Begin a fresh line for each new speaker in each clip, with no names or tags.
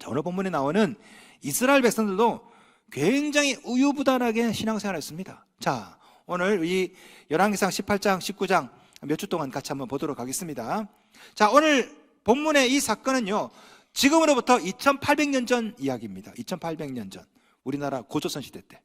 오늘 본문에 나오는 이스라엘 백성들도 굉장히 우유부단하게 신앙생활을 했습니다. 자, 오늘 이 열왕기상 18장, 19장 몇 주 동안 같이 한번 보도록 하겠습니다. 자, 오늘 본문의 이 사건은요, 지금으로부터 2800년 전 이야기입니다. 2800년 전 우리나라 고조선 시대 때.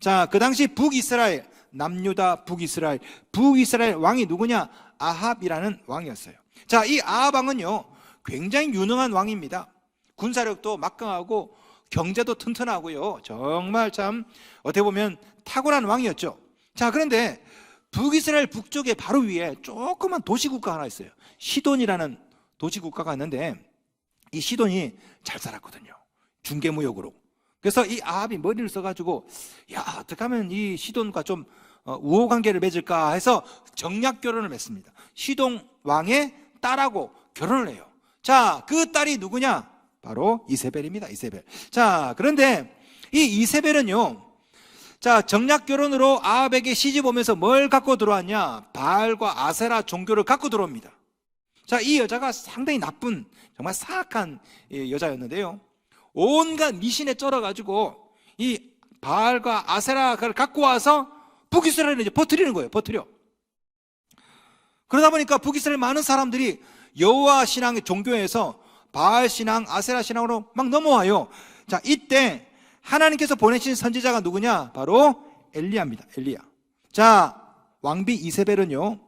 자, 그 당시 북이스라엘, 남유다 북이스라엘 왕이 누구냐? 아합이라는 왕이었어요. 자, 이 아합 왕은요 굉장히 유능한 왕입니다. 군사력도 막강하고 경제도 튼튼하고요, 정말 참 어떻게 보면 탁월한 왕이었죠. 자, 그런데 북이스라엘 북쪽에 바로 위에 조그만 도시국가 하나 있어요. 시돈이라는 도시국가가 있는데 이 시돈이 잘 살았거든요, 중개무역으로. 그래서 이 아합이 머리를 써가지고, 야, 어떻게 하면 이 시돈과 좀 우호관계를 맺을까 해서 정략결혼을 맺습니다. 시돈 왕의 딸하고 결혼을 해요. 자, 그 딸이 누구냐? 바로 이세벨입니다. 이세벨. 자, 그런데 이 이세벨은요, 자, 정략결혼으로 아합에게 시집 오면서 뭘 갖고 들어왔냐? 바알과 아세라 종교를 갖고 들어옵니다. 자, 이 여자가 상당히 나쁜, 정말 사악한 여자였는데요, 온갖 미신에 쩔어가지고 이 바알과 아세라를 갖고 와서 북이스라엘에 이제 퍼뜨리는 거예요. 퍼뜨려. 그러다 보니까 북이스라엘 많은 사람들이 여호와 신앙의 종교에서 바알 신앙, 아세라 신앙으로 막 넘어와요. 자, 이때 하나님께서 보내신 선지자가 누구냐? 바로 엘리야입니다. 엘리야. 자, 왕비 이세벨은요,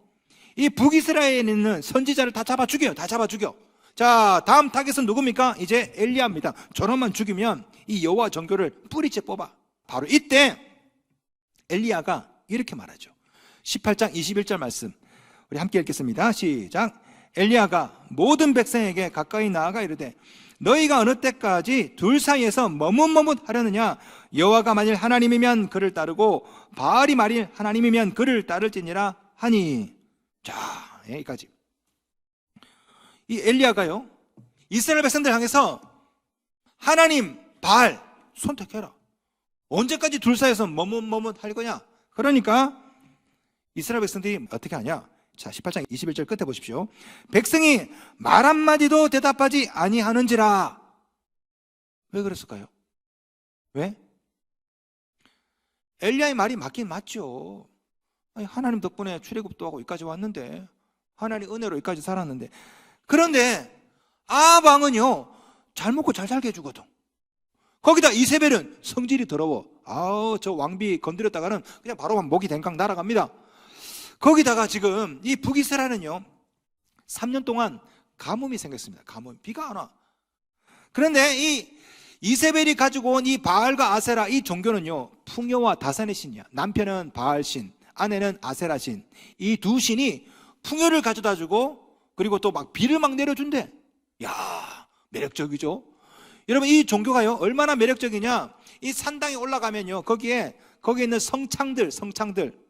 이 북이스라엘에 있는 선지자를 다 잡아 죽여요. 다 잡아 죽여. 자, 다음 타겟은 누굽니까? 이제 엘리야입니다. 저놈만 죽이면 이 여호와 종교를 뿌리째 뽑아. 바로 이때 엘리야가 이렇게 말하죠. 18장 21절 말씀 우리 함께 읽겠습니다. 시작. 엘리야가 모든 백성에게 가까이 나아가 이르되 너희가 어느 때까지 둘 사이에서 머뭇머뭇하려느냐? 여호와가 만일 하나님이면 그를 따르고 바알이 만일 하나님이면 그를 따를지니라 하니. 자, 여기까지. 이 엘리야가요, 이스라엘 백성들 향해서 하나님, 바알 선택해라. 언제까지 둘 사이에서 머뭇머뭇할 거냐? 그러니까 이스라엘 백성들이 어떻게 하냐? 자, 18장 21절 끝에 보십시오. 백성이 말 한마디도 대답하지 아니하는지라. 왜 그랬을까요? 왜? 엘리야의 말이 맞긴 맞죠. 아니, 하나님 덕분에 출애굽도 하고 여기까지 왔는데, 하나님 은혜로 여기까지 살았는데. 그런데 아합 왕은요, 잘 먹고 잘 살게 해주거든. 거기다 이세벨은 성질이 더러워. 아우, 저 왕비 건드렸다가는 그냥 바로 목이 댕강 날아갑니다. 거기다가 지금 이 북이스라엘은요 3년 동안 가뭄이 생겼습니다. 가뭄, 비가 안 와. 그런데 이 이세벨이 가지고 온 이 바알과 아세라 이 종교는요 풍요와 다산의 신이야. 남편은 바알신, 아내는 아세라신. 이 두 신이 풍요를 가져다 주고 그리고 또 막 비를 막 내려준대. 야, 매력적이죠. 여러분, 이 종교가요 얼마나 매력적이냐? 이 산당에 올라가면요 거기에 있는 성창들,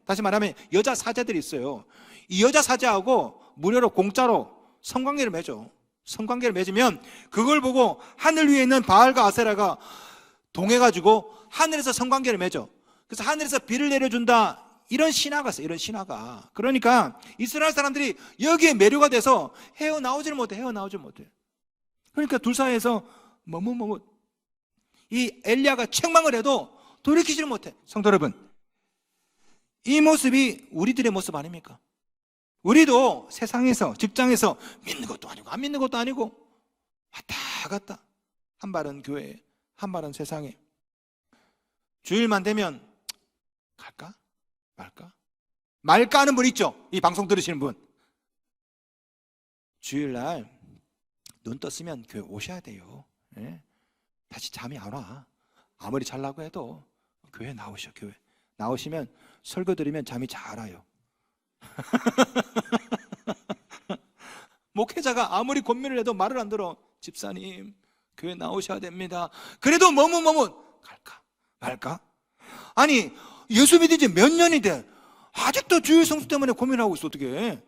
다시 말하면 여자 사제들이 있어요. 이 여자 사제하고 무료로 공짜로 성관계를 맺어. 성관계를 맺으면 그걸 보고 하늘 위에 있는 바알과 아세라가 동해가지고 하늘에서 성관계를 맺어. 그래서 하늘에서 비를 내려준다. 이런 신화가 있어요. 이런 신화가. 그러니까 이스라엘 사람들이 여기에 매료가 돼서 헤어나오질 못해. 그러니까 둘 사이에서 머뭇. 이 엘리야가 책망을 해도 돌이키지를 못해. 성도 여러분, 이 모습이 우리들의 모습 아닙니까? 우리도 세상에서, 직장에서 믿는 것도 아니고 안 믿는 것도 아니고 왔다 갔다. 한 발은 교회에, 한 발은 세상에. 주일만 되면 갈까? 말까 하는 분 있죠? 이 방송 들으시는 분. 주일날 눈 떴으면 교회 오셔야 돼요. 예? 다시 잠이 안 와. 아무리 잘나고 해도 교회 나오셔. 교회 나오시면 설교 들으면 잠이 잘 와요. 목회자가 아무리 권면을 해도 말을 안 들어. 집사님, 교회 나오셔야 됩니다. 그래도 머뭇 갈까 말까? 아니, 예수 믿은 지 몇 년이 돼. 아직도 주일 성수 때문에 고민하고 있어. 어떻게?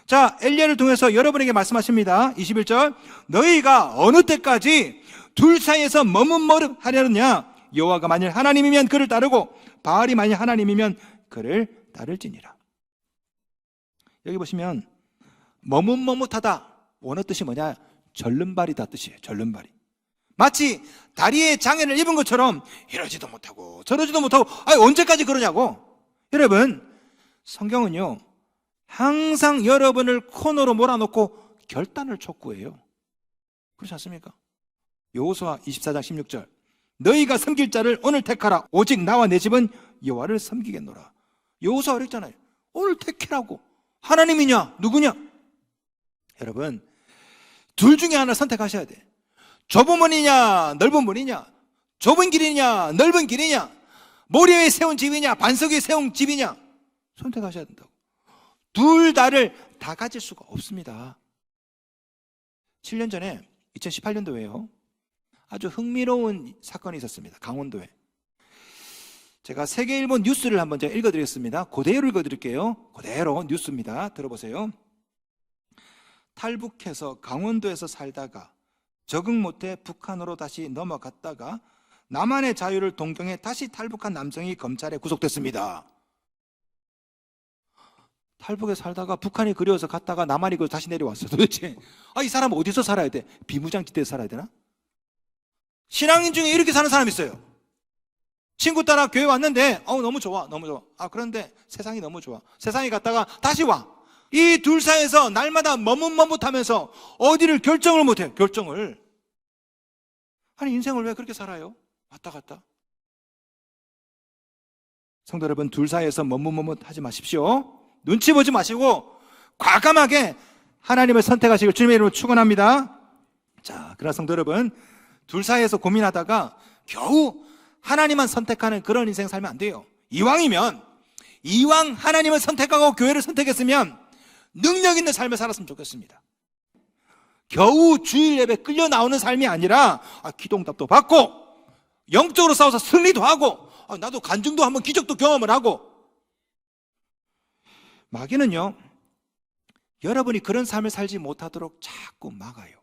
자, 엘리야를 통해서 여러분에게 말씀하십니다. 21절. 너희가 어느 때까지 둘 사이에서 머뭇머뭇하려느냐? 여호와가 만일 하나님이면 그를 따르고 바알이 만일 하나님이면 그를 따를지니라. 여기 보시면 머뭇머뭇하다 원어 뜻이 뭐냐? 절름발이다 뜻이에요. 절름발이. 마치 다리에 장애를 입은 것처럼 이러지도 못하고 저러지도 못하고 언제까지 그러냐고. 여러분, 성경은요 항상 여러분을 코너로 몰아놓고 결단을 촉구해요. 그렇지 않습니까? 여호수아 24장 16절, 너희가 섬길 자를 오늘 택하라. 오직 나와 내 집은 여호와를 섬기겠노라. 여호수아 그랬잖아요. 오늘 택해라고. 하나님이냐 누구냐? 여러분, 둘 중에 하나 선택하셔야 돼. 좁은 문이냐 넓은 문이냐, 좁은 길이냐 넓은 길이냐, 모래 위에 세운 집이냐 반석 위에 세운 집이냐, 선택하셔야 된다고. 둘 다를 다 가질 수가 없습니다. 7년 전에 2018년도에요 아주 흥미로운 사건이 있었습니다. 강원도에. 제가 세계일보 뉴스를 한번 제가 읽어드리겠습니다. 그대로 읽어드릴게요. 그대로 뉴스입니다. 들어보세요. 탈북해서 강원도에서 살다가 적응 못해 북한으로 다시 넘어갔다가 남한의 자유를 동경해 다시 탈북한 남성이 검찰에 구속됐습니다. 탈북에 살다가 북한이 그리워서 갔다가 남한이 그리워서 다시 내려왔어요. 도대체 이 사람은 어디서 살아야 돼? 비무장지대에서 살아야 되나? 신앙인 중에 이렇게 사는 사람이 있어요. 친구 따라 교회 왔는데 너무 좋아 너무 좋아. 그런데 세상이 너무 좋아. 세상에 갔다가 다시 와. 이 둘 사이에서 날마다 머뭇머뭇하면서 어디를 결정을 못해요. 결정을. 아니 인생을 왜 그렇게 살아요? 왔다 갔다. 성도 여러분, 둘 사이에서 머뭇머뭇하지 마십시오. 눈치 보지 마시고 과감하게 하나님을 선택하시길 주님의 이름으로 축원합니다. 자, 그러나 성도 여러분, 둘 사이에서 고민하다가 겨우 하나님만 선택하는 그런 인생 살면 안 돼요. 이왕 하나님을 선택하고 교회를 선택했으면 능력 있는 삶을 살았으면 좋겠습니다. 겨우 주일 예배 끌려 나오는 삶이 아니라 기도응답도 받고 영적으로 싸워서 승리도 하고 나도 간증도 한번 기적도 경험을 하고. 마귀는요 여러분이 그런 삶을 살지 못하도록 자꾸 막아요.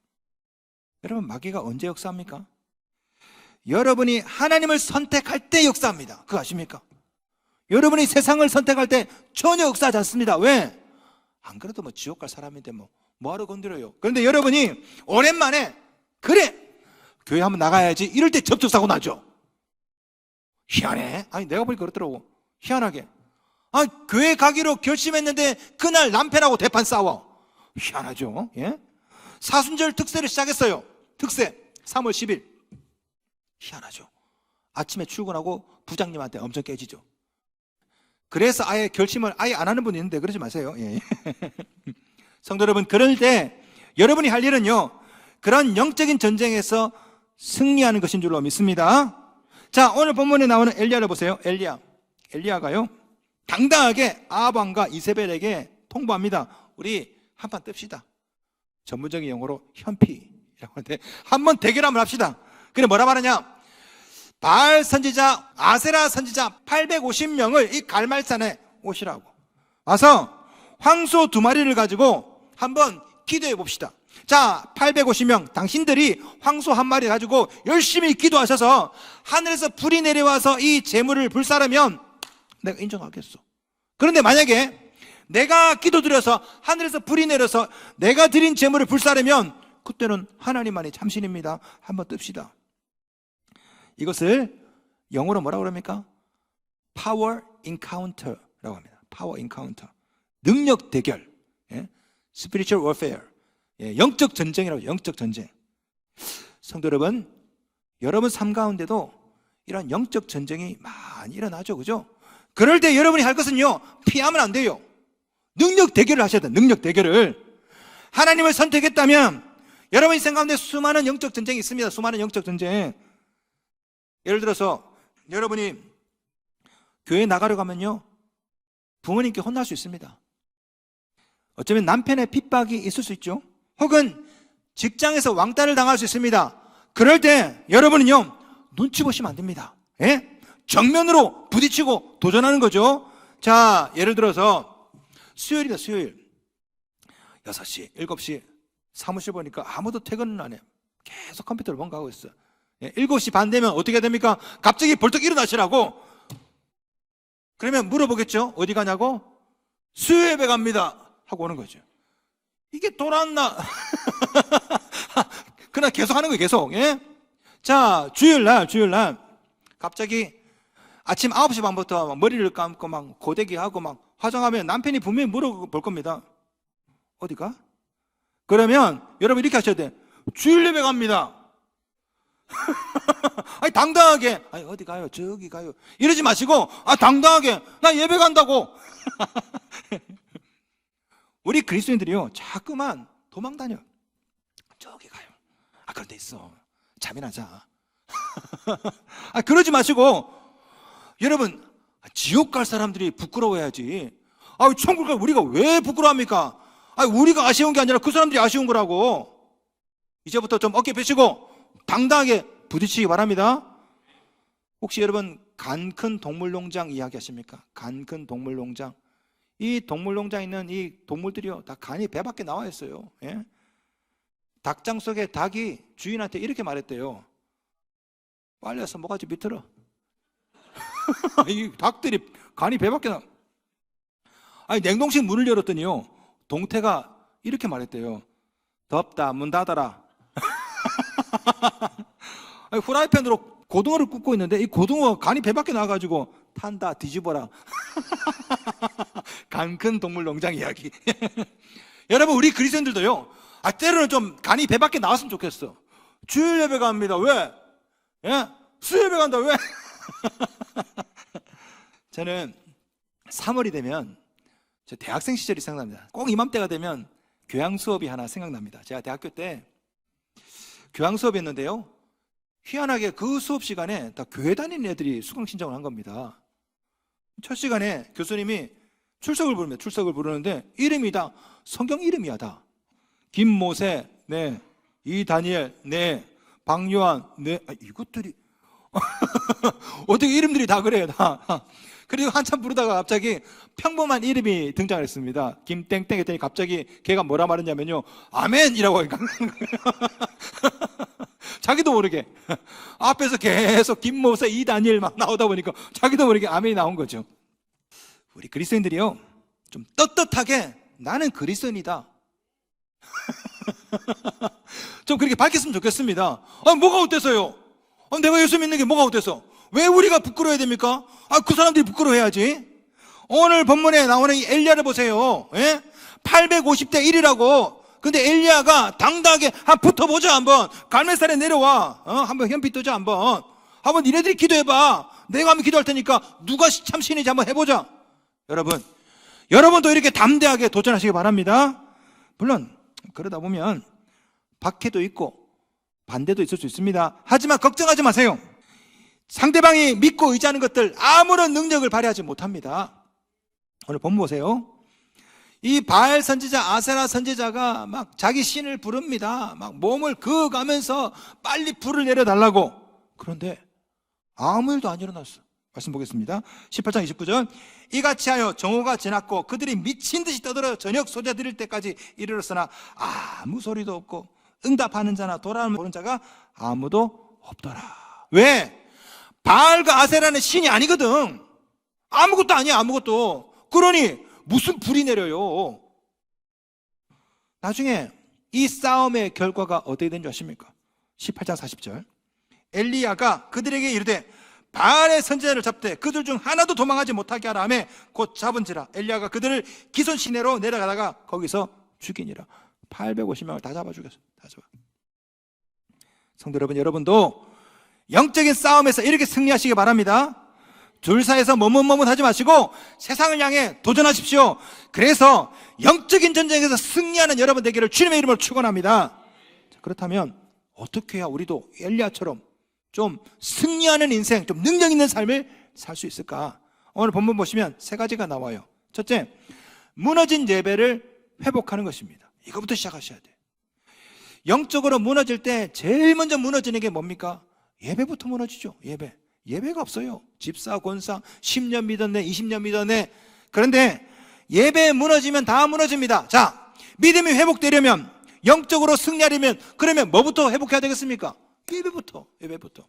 여러분, 마귀가 언제 역사합니까? 여러분이 하나님을 선택할 때 역사합니다. 그거 아십니까? 여러분이 세상을 선택할 때 전혀 역사하지 않습니다. 왜? 안 그래도 지옥 갈 사람인데 뭐하러 건드려요. 그런데 여러분이 오랜만에 그래 교회 한번 나가야지 이럴 때 접촉사고 나죠. 희한해. 내가 보니까 그렇더라고. 희한하게 교회 가기로 결심했는데 그날 남편하고 대판 싸워. 희한하죠. 예? 사순절 특세를 시작했어요. 특세 3월 10일. 희한하죠. 아침에 출근하고 부장님한테 엄청 깨지죠. 그래서 아예 결심을 아예 안 하는 분이 있는데 그러지 마세요. 예. 성도 여러분, 그럴 때 여러분이 할 일은요 그런 영적인 전쟁에서 승리하는 것인 줄로 믿습니다. 자, 오늘 본문에 나오는 엘리야를 보세요. 엘리야가요 당당하게 아합왕과 이세벨에게 통보합니다. 우리 한판 뜹시다. 전문적인 용어로 현피라고 하는데 한번 대결함을 합시다. 그래 뭐라 말하냐? 바알 선지자, 아세라 선지자 850명을 이 갈말산에 오시라고. 와서 황소 2마리를 가지고 한번 기도해 봅시다. 자, 850명 당신들이 황소 1마리 가지고 열심히 기도하셔서 하늘에서 불이 내려와서 이 재물을 불사르면 내가 인정하겠어. 그런데 만약에 내가 기도드려서 하늘에서 불이 내려서 내가 드린 재물을 불사르면 그때는 하나님만이 참신입니다. 한번 뜹시다. 이것을 영어로 뭐라고 그럽니까? Power Encounter라고 합니다. Power Encounter. 능력 대결. 예? Spiritual Warfare. 예, 영적 전쟁이라고. 영적 전쟁. 성도 여러분, 여러분 삶 가운데도 이런 영적 전쟁이 많이 일어나죠. 그죠? 그럴 때 여러분이 할 것은요, 피하면 안 돼요. 능력 대결을 하셔야 돼요. 능력 대결을. 하나님을 선택했다면 여러분 인생 가운데 수많은 영적 전쟁이 있습니다. 수많은 영적 전쟁. 예를 들어서 여러분이 교회 나가려고 하면요 부모님께 혼날 수 있습니다. 어쩌면 남편의 핍박이 있을 수 있죠. 혹은 직장에서 왕따를 당할 수 있습니다. 그럴 때 여러분은요 눈치 보시면 안 됩니다. 예? 정면으로 부딪히고 도전하는 거죠. 자, 예를 들어서 수요일이다. 수요일 6시, 7시 사무실 보니까 아무도 퇴근은 안 해요. 계속 컴퓨터를 뭔가 하고 있어요. 7시 반 되면 어떻게 됩니까? 갑자기 벌떡 일어나시라고. 그러면 물어보겠죠. 어디 가냐고? 수요예배 갑니다 하고 오는 거죠. 이게 돌았나? 그러나 계속 하는 거예요, 계속. 예? 자, 주일날 갑자기 아침 9시 반부터 막 머리를 감고 막 고데기하고 막 화장하면 남편이 분명히 물어볼 겁니다. 어디가? 그러면 여러분 이렇게 하셔야 돼. 주일 예배 갑니다. 아니 당당하게, 아니 어디 가요? 저기 가요. 이러지 마시고, 당당하게 나 예배 간다고. 우리 그리스도인들이요 자꾸만 도망 다녀. 저기 가요. 그런 데 있어. 잠이나 자. 그러지 마시고, 여러분 지옥 갈 사람들이 부끄러워야지. 천국 갈 우리가 왜 부끄러워합니까? 우리가 아쉬운 게 아니라 그 사람들이 아쉬운 거라고. 이제부터 좀 어깨 펴시고 당당하게 부딪히기 바랍니다. 혹시 여러분 간 큰 동물농장 이야기하십니까? 간 큰 동물농장. 이 동물농장에 있는 이 동물들이요 다 간이 배 밖에 나와 있어요. 예? 닭장 속에 닭이 주인한테 이렇게 말했대요. 빨리 와서 뭐가지 비틀어. 이 닭들이 간이 배 밖에 나. 냉동실 문을 열었더니요 동태가 이렇게 말했대요. 덥다, 문 닫아라. 후라이팬으로 고등어를 굽고 있는데 이 고등어 간이 배 밖에 나와가지고 탄다, 뒤집어라. 간 큰 동물 농장 이야기. 여러분 우리 그리스도인들도요 때로는 좀 간이 배 밖에 나왔으면 좋겠어. 주일 예배 갑니다. 왜? 예? 수요예배 간다. 왜? 저는 3월이 되면 저 대학생 시절이 생각납니다. 꼭 이맘때가 되면 교양 수업이 하나 생각납니다. 제가 대학교 때 교양 수업이었는데요 희한하게 그 수업 시간에 다 교회 다니는 애들이 수강 신청을 한 겁니다. 첫 시간에 교수님이 출석을 부르는데 이름이 다 성경 이름이야. 다 김모세, 네, 이다니엘, 네, 박요한, 네. 이것들이 어떻게 이름들이 다 그래요, 다. 그리고 한참 부르다가 갑자기 평범한 이름이 등장했습니다. 김땡땡 했더니 갑자기 걔가 뭐라 말했냐면요 아멘이라고 하니까 자기도 모르게 앞에서 계속 김모세, 이다니엘 막 나오다 보니까 자기도 모르게 아멘이 나온 거죠. 우리 그리스도인들이요 좀 떳떳하게 나는 그리스도인이다. 좀 그렇게 밝혔으면 좋겠습니다. 뭐가 어때서요? 내가 예수 믿는 게 뭐가 어때서? 왜 우리가 부끄러워야 됩니까? 그 사람들이 부끄러워해야지. 오늘 본문에 나오는 이 엘리야를 보세요. 예? 850대 1이라고. 근데 엘리야가 당당하게 붙어보자 한번. 갈멜산에 내려와. 한번 현피 뜨자 한번. 한번 니네들이 기도해봐. 내가 한번 기도할 테니까 누가 참 신인지 한번 해보자. 여러분도 이렇게 담대하게 도전하시기 바랍니다. 물론 그러다 보면 박해도 있고 반대도 있을 수 있습니다. 하지만 걱정하지 마세요. 상대방이 믿고 의지하는 것들 아무런 능력을 발휘하지 못합니다. 오늘 본문 보세요. 이 바알 선지자, 아세라 선지자가 막 자기 신을 부릅니다. 막 몸을 그어가면서 빨리 불을 내려달라고. 그런데 아무 일도 안 일어났어. 말씀 보겠습니다. 18장 29절. 이같이 하여 정오가 지났고 그들이 미친 듯이 떠들어 저녁 소재 드릴 때까지 이르렀으나 아무 소리도 없고 응답하는 자나 돌아보는 자가 아무도 없더라. 왜? 바알과 아세라는 신이 아니거든. 아무것도 아니야, 아무것도. 그러니 무슨 불이 내려요? 나중에 이 싸움의 결과가 어떻게 된 줄 아십니까? 18장 40절. 엘리야가 그들에게 이르되 바알의 선지자를 잡되 그들 중 하나도 도망하지 못하게 하라 하매 곧 잡은지라. 엘리야가 그들을 기손 시내로 내려가다가 거기서 죽이니라. 850명을 다 잡아 죽였어. 다 잡아. 성도 여러분, 여러분도 영적인 싸움에서 이렇게 승리하시기 바랍니다. 둘 사이에서 머뭇머뭇하지 마시고 세상을 향해 도전하십시오. 그래서 영적인 전쟁에서 승리하는 여러분 되기를 주님의 이름으로 축원합니다. 그렇다면 어떻게 해야 우리도 엘리야처럼 좀 승리하는 인생, 좀 능력 있는 삶을 살 수 있을까? 오늘 본문 보시면 세 가지가 나와요. 첫째, 무너진 예배를 회복하는 것입니다. 이거부터 시작하셔야 돼요. 영적으로 무너질 때 제일 먼저 무너지는 게 뭡니까? 예배부터 무너지죠. 예배가 없어요. 집사, 권사 10년 믿었네, 20년 믿었네. 그런데 예배 무너지면 다 무너집니다. 자, 믿음이 회복되려면, 영적으로 승리하려면, 그러면 뭐부터 회복해야 되겠습니까? 예배부터.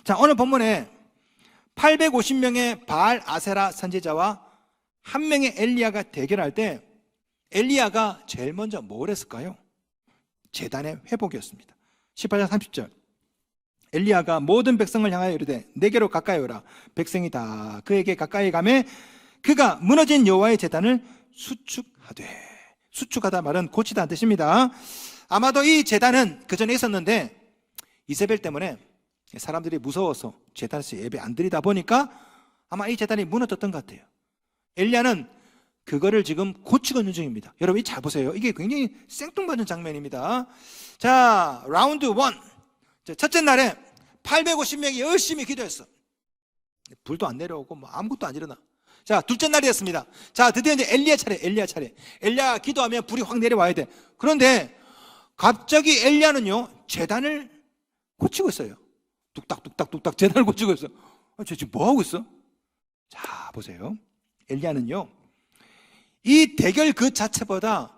자, 오늘 본문에 850명의 바알 아세라 선지자와 한 명의 엘리야가 대결할 때 엘리야가 제일 먼저 뭘 했을까요? 제단의 회복이었습니다. 18장 30절. 엘리야가 모든 백성을 향하여 이르되 내게로 가까이 오라. 백성이 다 그에게 가까이 가매 그가 무너진 여호와의 제단을 수축하되. 수축하다 말은 고치다는 뜻입니다. 아마도 이 제단은 그 전에 있었는데 이세벨 때문에 사람들이 무서워서 제단에서 예배 안 드리다 보니까 아마 이 제단이 무너졌던 것 같아요. 엘리야는 그거를 지금 고치고 있는 중입니다. 여러분 잘 보세요. 이게 굉장히 생뚱맞은 장면입니다. 자, 라운드 1. 첫째 날에 850명이 열심히 기도했어. 불도 안 내려오고 뭐 아무것도 안 일어나. 자, 둘째 날이었습니다. 자, 드디어 이제 엘리야 차례. 엘리야 기도하면 불이 확 내려와야 돼. 그런데 갑자기 엘리야는요 제단을 고치고 있어요. 뚝딱뚝딱 제단을 고치고 있어. 쟤 지금 뭐 하고 있어? 자, 보세요. 엘리야는요 이 대결 그 자체보다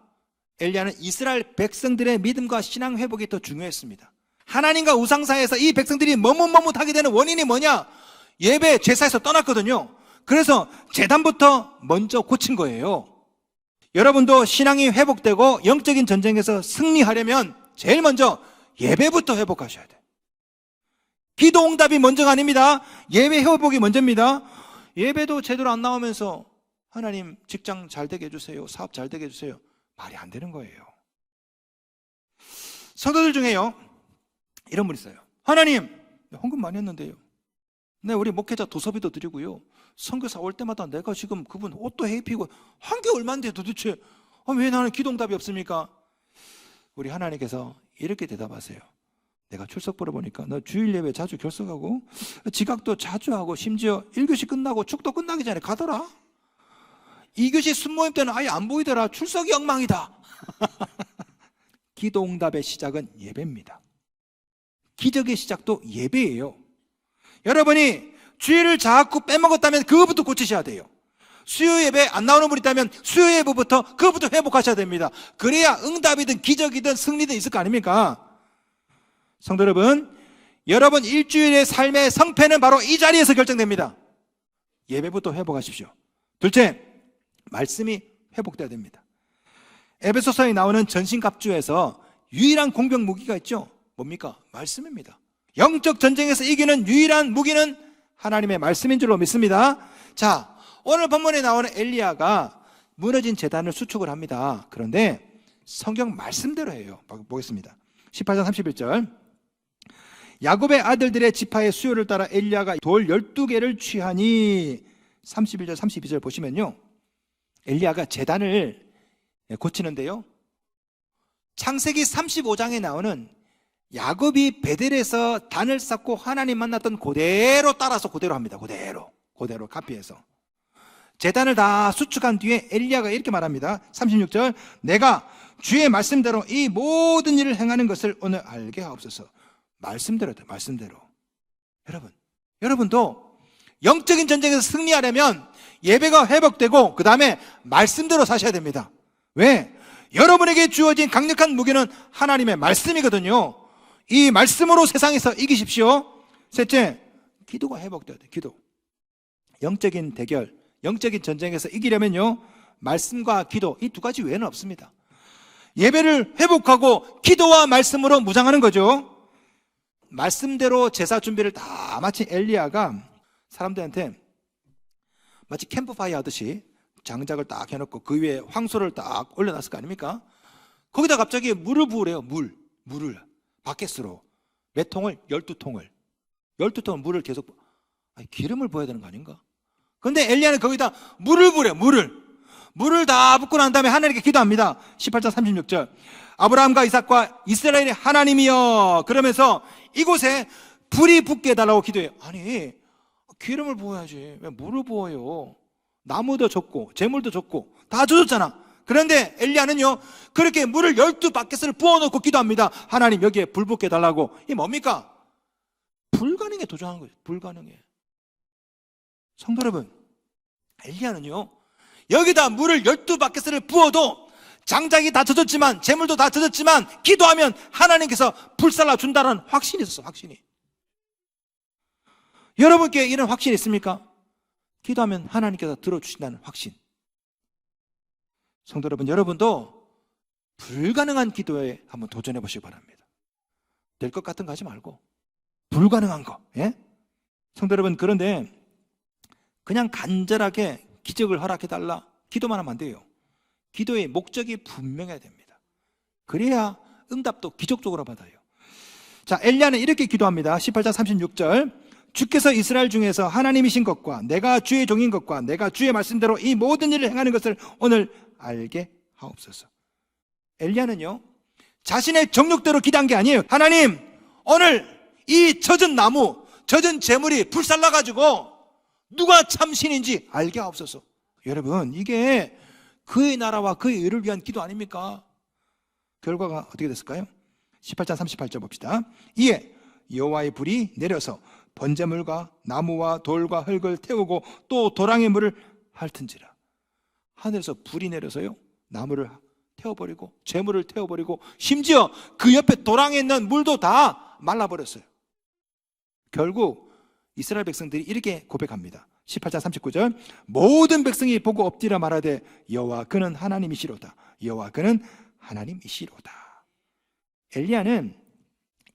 엘리야는 이스라엘 백성들의 믿음과 신앙 회복이 더 중요했습니다. 하나님과 우상 사이에서 이 백성들이 머뭇머뭇하게 되는 원인이 뭐냐? 예배 제사에서 떠났거든요. 그래서 제단부터 먼저 고친 거예요. 여러분도 신앙이 회복되고 영적인 전쟁에서 승리하려면 제일 먼저 예배부터 회복하셔야 돼요. 기도 응답이 먼저가 아닙니다. 예배 회복이 먼저입니다. 예배도 제대로 안 나오면서 하나님 직장 잘 되게 해주세요, 사업 잘 되게 해주세요, 말이 안 되는 거예요. 성도들 중에요 이런 분 있어요. 하나님 헌금 많이 했는데요, 네, 우리 목회자 도서비도 드리고요, 선교사 올 때마다 내가 지금 그분 옷도 해입히고 한 게 얼마인데 도대체 왜 나는 기도 응답이 없습니까? 우리 하나님께서 이렇게 대답하세요. 내가 출석부를 보니까 너 주일 예배 자주 결석하고 지각도 자주 하고 심지어 1교시 끝나고 축도 끝나기 전에 가더라. 2교시 순모임 때는 아예 안 보이더라. 출석이 엉망이다. 기도 응답의 시작은 예배입니다. 기적의 시작도 예배예요. 여러분이 주일을 자꾸 빼먹었다면 그거부터 고치셔야 돼요. 수요 예배 안 나오는 분 있다면 수요 예배부터 그거부터 회복하셔야 됩니다. 그래야 응답이든 기적이든 승리든 있을 거 아닙니까? 성도 여러분, 여러분 일주일의 삶의 성패는 바로 이 자리에서 결정됩니다. 예배부터 회복하십시오. 둘째, 말씀이 회복돼야 됩니다. 에베소서에 나오는 전신갑주에서 유일한 공병 무기가 있죠. 뭡니까? 말씀입니다. 영적 전쟁에서 이기는 유일한 무기는 하나님의 말씀인 줄로 믿습니다. 자, 오늘 본문에 나오는 엘리야가 무너진 제단을 수축을 합니다. 그런데 성경 말씀대로 해요. 보겠습니다. 18장 31절. 야곱의 아들들의 지파의 수요를 따라 엘리야가 돌 12개를 취하니 31절 32절 보시면요, 엘리야가 제단을 고치는데요, 창세기 35장에 나오는 야곱이 베델에서 단을 쌓고 하나님 만났던 그대로 따라서 그대로 합니다. 그대로 카피해서 제단을 다 수축한 뒤에 엘리야가 이렇게 말합니다. 36절. 내가 주의 말씀대로 이 모든 일을 행하는 것을 오늘 알게 하옵소서. 말씀대로. 여러분도 영적인 전쟁에서 승리하려면 예배가 회복되고 그 다음에 말씀대로 사셔야 됩니다. 왜? 여러분에게 주어진 강력한 무기는 하나님의 말씀이거든요. 이 말씀으로 세상에서 이기십시오. 셋째, 기도가 회복돼야 돼요. 기도. 영적인 대결, 영적인 전쟁에서 이기려면요, 말씀과 기도, 이 두 가지 외에는 없습니다. 예배를 회복하고 기도와 말씀으로 무장하는 거죠. 말씀대로 제사 준비를 다 마친 엘리야가 사람들한테 마치 캠프파이어 하듯이 장작을 딱 해놓고 그 위에 황소를 딱 올려놨을 거 아닙니까? 거기다 갑자기 물을 부으래요. 물을 바켓으로 몇 통을? 12통을 12통을 물을 계속, 기름을 부어야 되는 거 아닌가? 그런데 엘리야는 거기다 물을 부으래요. 물을 다 붓고 난 다음에 하나님께 기도합니다. 18장 36절. 아브라함과 이삭과 이스라엘의 하나님이여, 그러면서 이곳에 불이 붙게 해달라고 기도해요. 아니, 기름을 부어야지 왜 물을 부어요? 나무도 줬고 재물도 줬고 다 줘줬잖아. 그런데 엘리야는요, 그렇게 물을 12바켓을 부어놓고 기도합니다. 하나님 여기에 불 붙게 해달라고. 이게 뭡니까? 불가능에 도전하는 거예요. 불가능해. 성도 여러분, 엘리야는요, 여기다 물을 12바켓을 부어도 장작이 다 젖었지만 재물도 다 젖었지만 기도하면 하나님께서 불살라 준다는 확신이 있었어. 확신이. 여러분께 이런 확신이 있습니까? 기도하면 하나님께서 들어주신다는 확신. 성도 여러분, 여러분도 불가능한 기도에 한번 도전해 보시기 바랍니다. 될 것 같은 거 하지 말고 불가능한 거. 예? 성도 여러분, 그런데 그냥 간절하게 기적을 허락해달라 기도만 하면 안 돼요. 기도의 목적이 분명해야 됩니다. 그래야 응답도 기적적으로 받아요. 자, 엘리야는 이렇게 기도합니다. 18장 36절. 주께서 이스라엘 중에서 하나님이신 것과 내가 주의 종인 것과 내가 주의 말씀대로 이 모든 일을 행하는 것을 오늘 알게 하옵소서. 엘리야는요, 자신의 정욕대로 기도한 게 아니에요. 하나님, 오늘 이 젖은 나무, 젖은 재물이 불살라가지고 누가 참 신인지 알게 하옵소서. 여러분, 이게 그의 나라와 그의 의를 위한 기도 아닙니까? 결과가 어떻게 됐을까요? 18장 38절 봅시다. 이에 여호와의 불이 내려서 번제물과 나무와 돌과 흙을 태우고 또 도랑의 물을 핥은지라. 하늘에서 불이 내려서요, 나무를 태워버리고 재물을 태워버리고 심지어 그 옆에 도랑에 있는 물도 다 말라버렸어요. 결국 이스라엘 백성들이 이렇게 고백합니다. 18장 39절. 모든 백성이 보고 엎드려 말하되 여호와 그는 하나님이시로다. 여호와 그는 하나님이시로다. 엘리야는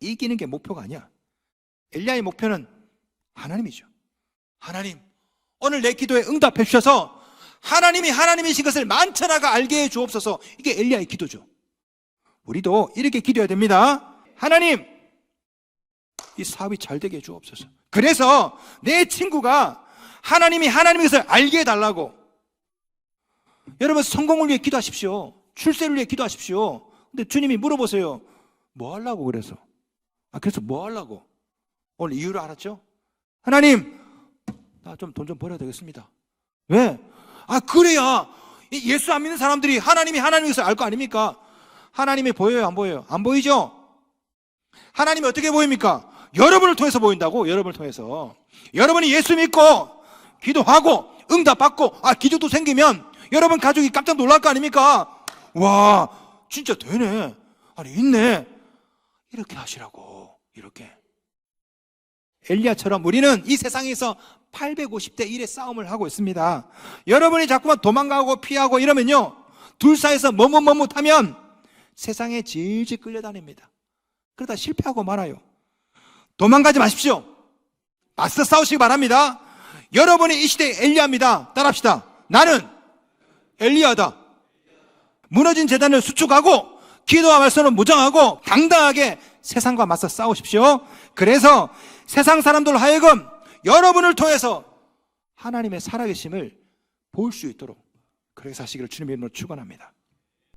이기는 게 목표가 아니야. 엘리야의 목표는 하나님이죠. 하나님, 오늘 내 기도에 응답해 주셔서 하나님이 하나님이신 것을 만천하가 알게 해 주옵소서. 이게 엘리야의 기도죠. 우리도 이렇게 기도해야 됩니다. 하나님, 이 사업이 잘 되게 해 주옵소서. 그래서 내 친구가 하나님이 하나님의 것을 알게 해달라고. 여러분, 성공을 위해 기도하십시오. 출세를 위해 기도하십시오. 근데 주님이 물어보세요. 뭐 하려고 그래서? 그래서 뭐 하려고? 오늘 이유를 알았죠? 하나님, 나 좀 돈 좀 벌어야 되겠습니다. 왜? 그래야 예수 안 믿는 사람들이 하나님이 하나님의 것을 알 거 아닙니까? 하나님이 보여요, 안 보여요? 안 보이죠? 하나님이 어떻게 보입니까? 여러분을 통해서 보인다고. 여러분을 통해서. 여러분이 예수 믿고 기도하고 응답받고 기도도 생기면 여러분 가족이 깜짝 놀랄 거 아닙니까? 와, 진짜 되네. 있네. 이렇게 하시라고. 이렇게. 엘리야처럼 우리는 이 세상에서 850대 1의 싸움을 하고 있습니다. 여러분이 자꾸만 도망가고 피하고 이러면요, 둘 사이에서 머뭇머뭇하면 세상에 질질 끌려다닙니다. 그러다 실패하고 말아요. 도망가지 마십시오. 맞서 싸우시기 바랍니다. 여러분이 이 시대의 엘리야입니다. 따라합시다. 나는 엘리야다. 무너진 재단을 수축하고 기도와 말씀을 무장하고 당당하게 세상과 맞서 싸우십시오. 그래서 세상 사람들 하여금 여러분을 통해서 하나님의 살아계심을 볼 수 있도록 그렇게 사시기를 주님의 이름으로 축원합니다.